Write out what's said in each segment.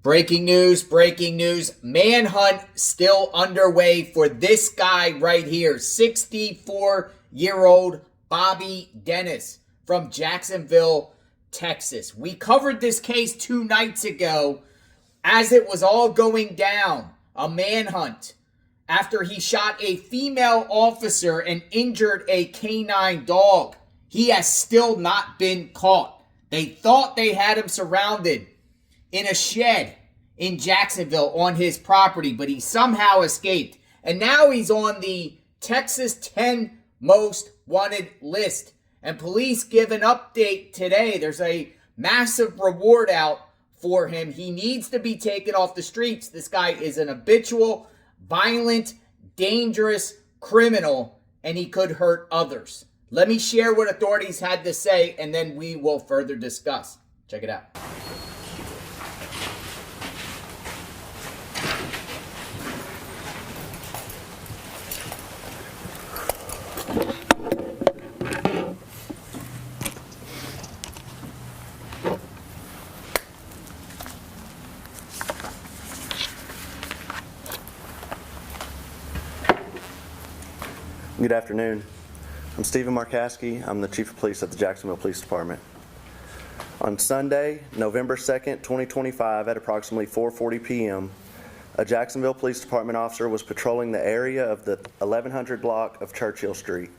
Breaking news. Manhunt still underway for this guy right here. 64-year-old Bobby Dennis from Jacksonville, Texas. We covered this case 2 nights ago as it was all going down. A manhunt after he shot a female officer and injured a K-9 dog. He has still not been caught. They thought they had him surrounded in a shed in Jacksonville on his property, but he somehow escaped. And now he's on the Texas 10 most wanted list. And police give an update today. There's a massive reward out for him. He needs to be taken off the streets. This guy is an habitual, violent, dangerous criminal, and he could hurt others. Let me share what authorities had to say, and then we will further discuss. Check it out. Good afternoon. I'm Stephen Markowski. I'm the Chief of Police at the Jacksonville Police Department. On Sunday, November 2nd, 2025, at approximately 4:40 p.m., a Jacksonville Police Department officer was patrolling the area of the 1100 block of Churchill Street.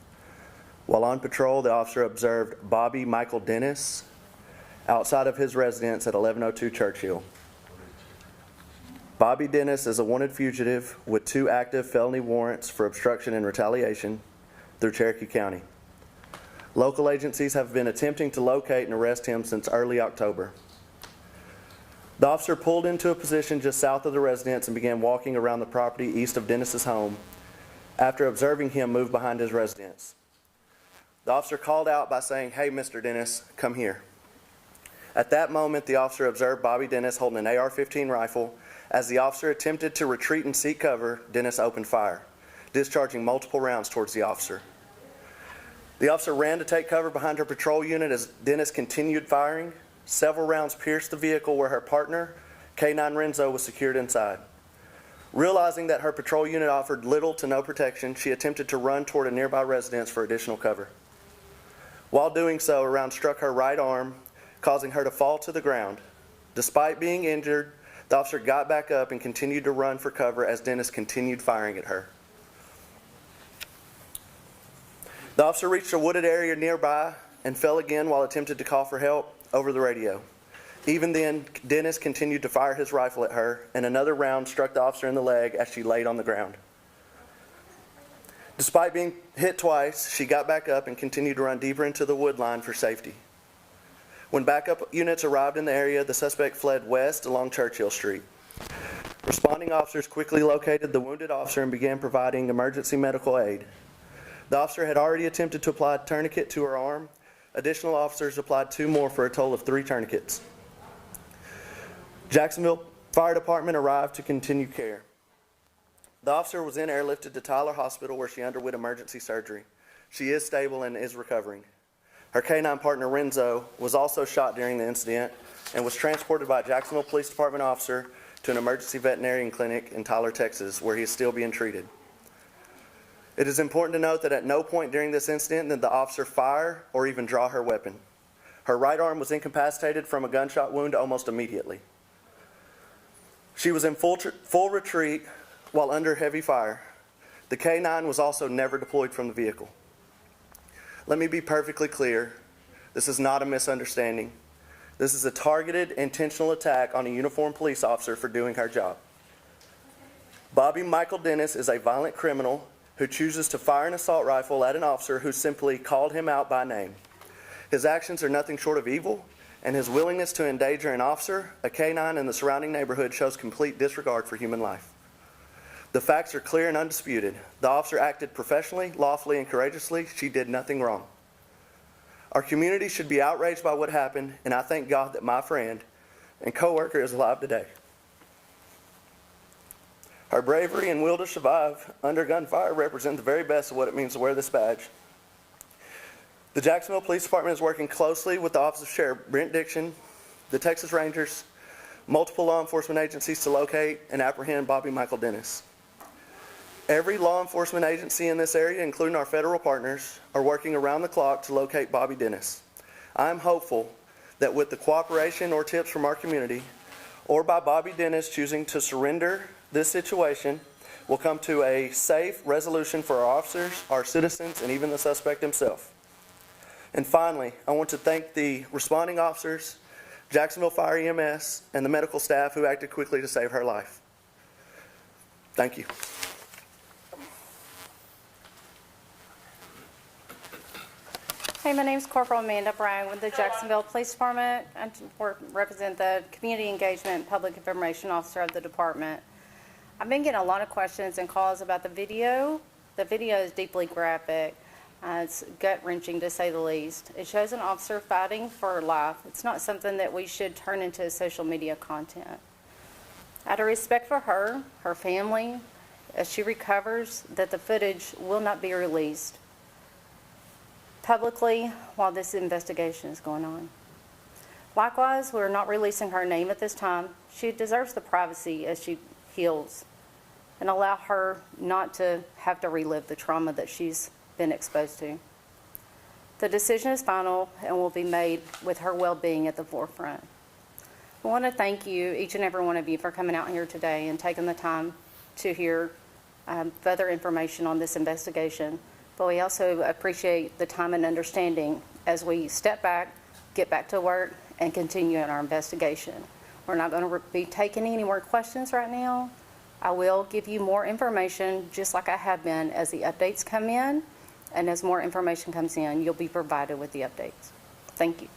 While on patrol, the officer observed Bobby Michael Dennis outside of his residence at 1102 Churchill. Bobby Dennis is a wanted fugitive with 2 active felony warrants for obstruction and retaliation through Cherokee County. Local agencies have been attempting to locate and arrest him since early October. The officer pulled into a position just south of the residence and began walking around the property east of Dennis's home after observing him move behind his residence. The officer called out by saying, "Hey, Mr. Dennis, come here." At that moment, the officer observed Bobby Dennis holding an AR-15 rifle. As the officer attempted to retreat and seek cover, Dennis opened fire, discharging multiple rounds towards the officer. The officer ran to take cover behind her patrol unit as Dennis continued firing. Several rounds pierced the vehicle where her partner, K-9 Renzo, was secured inside. Realizing that her patrol unit offered little to no protection, she attempted to run toward a nearby residence for additional cover. While doing so, a round struck her right arm, causing her to fall to the ground. Despite being injured, the officer got back up and continued to run for cover as Dennis continued firing at her. The officer reached a wooded area nearby and fell again while attempting to call for help over the radio. Even then, Dennis continued to fire his rifle at her, and another round struck the officer in the leg as she laid on the ground. Despite being hit twice, she got back up and continued to run deeper into the wood line for safety. When backup units arrived in the area, the suspect fled west along Churchill Street. Responding officers quickly located the wounded officer and began providing emergency medical aid. The officer had already attempted to apply a tourniquet to her arm. Additional officers applied 2 more for a total of 3 tourniquets. Jacksonville Fire Department arrived to continue care. The officer was then airlifted to Tyler Hospital where she underwent emergency surgery. She is stable and is recovering. Her K-9 partner, Renzo, was also shot during the incident and was transported by a Jacksonville Police Department officer to an emergency veterinarian clinic in Tyler, Texas, where he is still being treated. It is important to note that at no point during this incident did the officer fire or even draw her weapon. Her right arm was incapacitated from a gunshot wound almost immediately. She was in full retreat while under heavy fire. The K-9 was also never deployed from the vehicle. Let me be perfectly clear. This is not a misunderstanding. This is a targeted, intentional attack on a uniformed police officer for doing her job. Bobby Michael Dennis is a violent criminal who chooses to fire an assault rifle at an officer who simply called him out by name. His actions are nothing short of evil, and his willingness to endanger an officer, a K-9, and the surrounding neighborhood shows complete disregard for human life. The facts are clear and undisputed. The officer acted professionally, lawfully, and courageously. She did nothing wrong. Our community should be outraged by what happened, and I thank God that my friend and co-worker is alive today. Her bravery and will to survive under gunfire represent the very best of what it means to wear this badge. The Jacksonville Police Department is working closely with the Office of Sheriff Brent Dixon, the Texas Rangers, multiple law enforcement agencies to locate and apprehend Bobby Michael Dennis. Every law enforcement agency in this area, including our federal partners, are working around the clock to locate Bobby Dennis. I am hopeful that with the cooperation or tips from our community, or by Bobby Dennis choosing to surrender this situation, we'll come to a safe resolution for our officers, our citizens, and even the suspect himself. And finally, I want to thank the responding officers, Jacksonville Fire EMS, and the medical staff who acted quickly to save her life. Thank you. Hey, my name is Corporal Amanda Bragg with the Jacksonville Police Department. I represent the Community Engagement and Public Information Officer of the department. I've been getting a lot of questions and calls about the video. The video is deeply graphic. It's gut-wrenching, to say the least. It shows an officer fighting for life. It's not something that we should turn into social media content. Out of respect for her, her family, as she recovers, that the footage will not be released publicly while this investigation is going on. Likewise, we're not releasing her name at this time. She deserves the privacy as she heals and allow her not to have to relive the trauma that she's been exposed to. The decision is final and will be made with her well-being at the forefront. I want to thank you, each and every one of you, for coming out here today and taking the time to hear further information on this investigation. But we also appreciate the time and understanding as we step back, get back to work, and continue in our investigation. We're not going to be taking any more questions right now. I will give you more information, just like I have been, as the updates come in, and as more information comes in, you'll be provided with the updates. Thank you.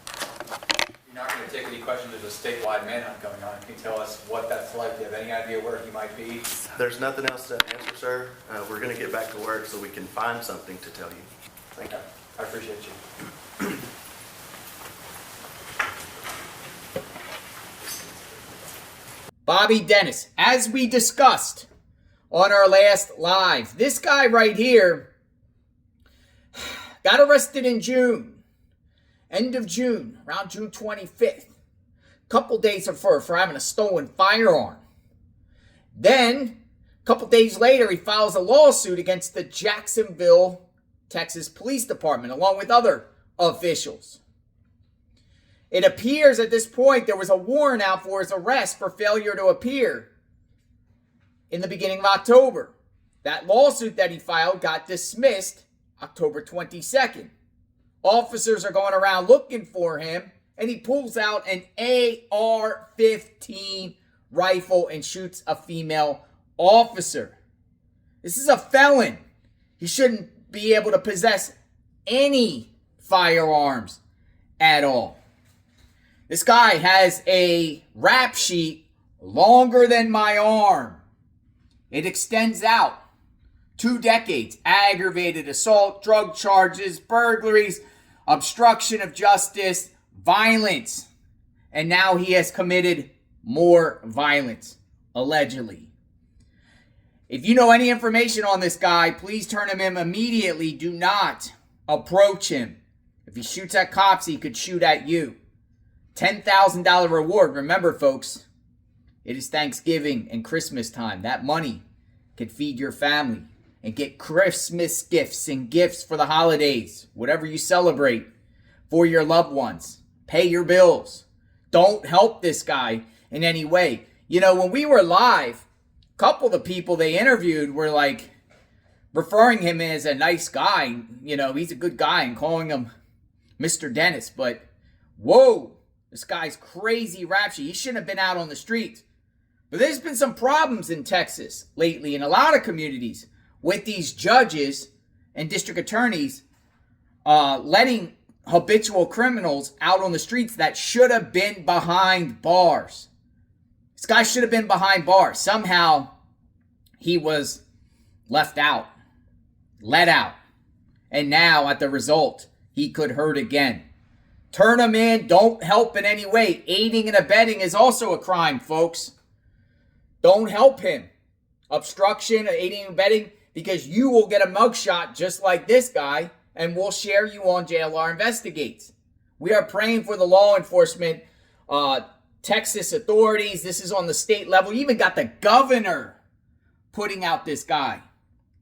You're not going to take any questions. There's a statewide manhunt going on. Can you tell us what that's like? Do you have any idea where he might be? There's nothing else to answer, sir. We're going to get back to work so we can find something to tell you. Thank you. I appreciate you. Bobby Dennis, as we discussed on our last live, this guy right here got arrested in June. End of June, around June 25th. Couple days for having a stolen firearm. Then, a couple days later, he files a lawsuit against the Jacksonville, Texas Police Department, along with other officials. It appears at this point there was a warrant out for his arrest for failure to appear in the beginning of October. That lawsuit that he filed got dismissed October 22nd. Officers are going around looking for him, and he pulls out an AR-15 rifle and shoots a female officer. This is a felon. He shouldn't be able to possess any firearms at all. This guy has a rap sheet longer than my arm. It extends out 2 decades. Aggravated assault, drug charges, burglaries, obstruction of justice, violence. And now he has committed more violence, allegedly. If you know any information on this guy, please turn him in immediately. Do not approach him. If he shoots at cops, he could shoot at you. $10,000 reward. Remember, folks, it is Thanksgiving and Christmas time. That money could feed your family and get Christmas gifts and gifts for the holidays, whatever you celebrate for your loved ones. Pay your bills. Don't help this guy in any way. You know, when we were live, a couple of the people they interviewed were like referring him as a nice guy. You know, he's a good guy and calling him Mr. Dennis. But whoa, this guy's crazy rap sheet. He shouldn't have been out on the streets. But there's been some problems in Texas lately in a lot of communities with these judges and district attorneys letting habitual criminals out on the streets that should have been behind bars. This guy should have been behind bars. Somehow he was left out, let out. And now at the result, he could hurt again. Turn him in. Don't help in any way. Aiding and abetting is also a crime, folks. Don't help him. Obstruction, aiding and abetting, because you will get a mugshot just like this guy, and we'll share you on JLR Investigates. We are praying for the law enforcement Texas authorities. This is on the state level. You even got the governor putting out this guy.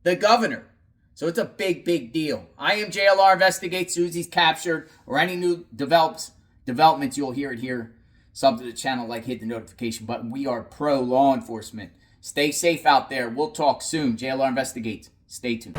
The governor. So it's a big, big deal. I am JLR Investigates. Susie's captured, or any new developments, you'll hear it here. Sub to the channel, like, hit the notification button. We are pro law enforcement. Stay safe out there. We'll talk soon. JLR Investigates. Stay tuned.